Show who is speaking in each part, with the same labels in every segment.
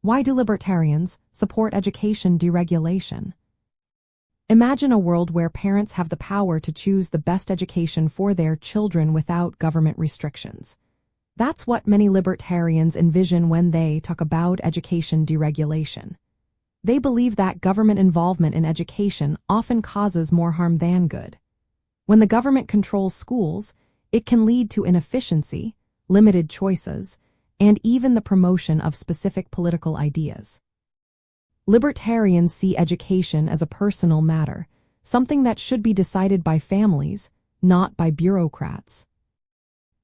Speaker 1: Why do libertarians support education deregulation? Imagine a world where parents have the power to choose the best education for their children without government restrictions. That's what many libertarians envision when they talk about education deregulation. They believe that government involvement in education often causes more harm than good. When the government controls schools, it can lead to inefficiency, limited choices, and even the promotion of specific political ideas. Libertarians see education as a personal matter, something that should be decided by families, not by bureaucrats.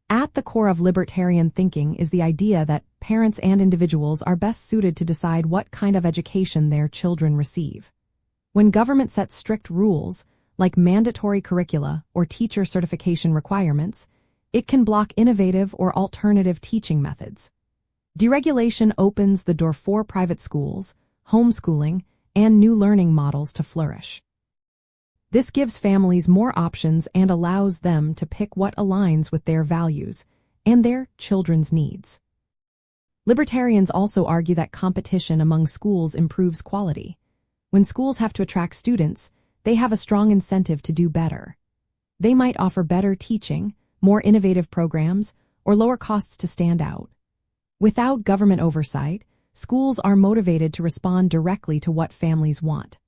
Speaker 1: At the core of libertarian thinking is the idea that parents and individuals are best suited to decide what kind of education their children receive. When government sets strict rules, like mandatory curricula or teacher certification requirements, it can block innovative or alternative teaching methods. Deregulation opens the door for private schools, homeschooling, and new learning models to flourish. This gives families more options and allows them to pick what aligns with their values and their children's needs. Libertarians also argue that competition among schools improves quality. When schools have to attract students, they have a strong incentive to do better. They might offer better teaching, more innovative programs, or lower costs to stand out. Without government oversight, schools are motivated to respond directly to what families want.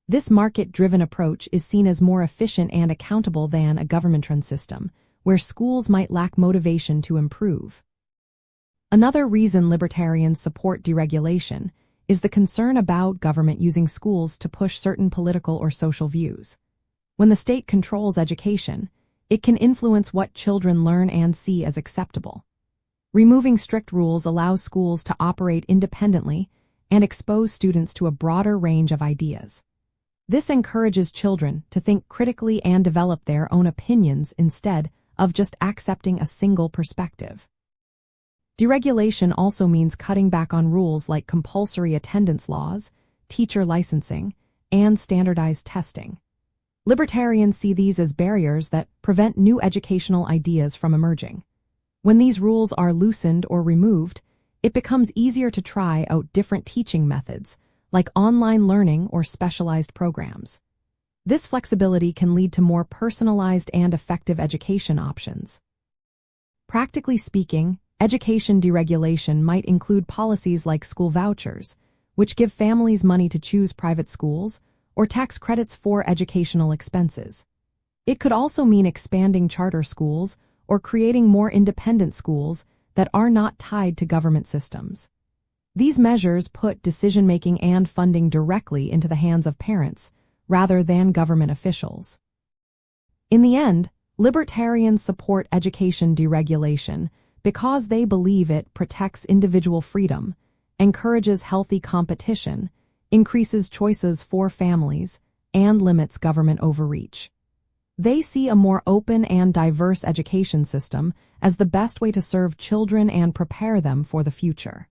Speaker 1: This market-driven approach is seen as more efficient and accountable than a government-run system, where schools might lack motivation to improve. Another reason libertarians support deregulation is the concern about government using schools to push certain political or social views. When the state controls education, it can influence what children learn and see as acceptable. Removing strict rules allows schools to operate independently and expose students to a broader range of ideas. This encourages children to think critically and develop their own opinions instead of just accepting a single perspective. Deregulation also means cutting back on rules like compulsory attendance laws, teacher licensing, and standardized testing. Libertarians see these as barriers that prevent new educational ideas from emerging. When these rules are loosened or removed, it becomes easier to try out different teaching methods, like online learning or specialized programs. This flexibility can lead to more personalized and effective education options. Practically speaking, education deregulation might include policies like school vouchers, which give families money to choose private schools, or tax credits for educational expenses. It could also mean expanding charter schools or creating more independent schools that are not tied to government systems. These measures put decision-making and funding directly into the hands of parents, rather than government officials. In the end, libertarians support education deregulation because they believe it protects individual freedom, encourages healthy competition, increases choices for families, and limits government overreach. They see a more open and diverse education system as the best way to serve children and prepare them for the future.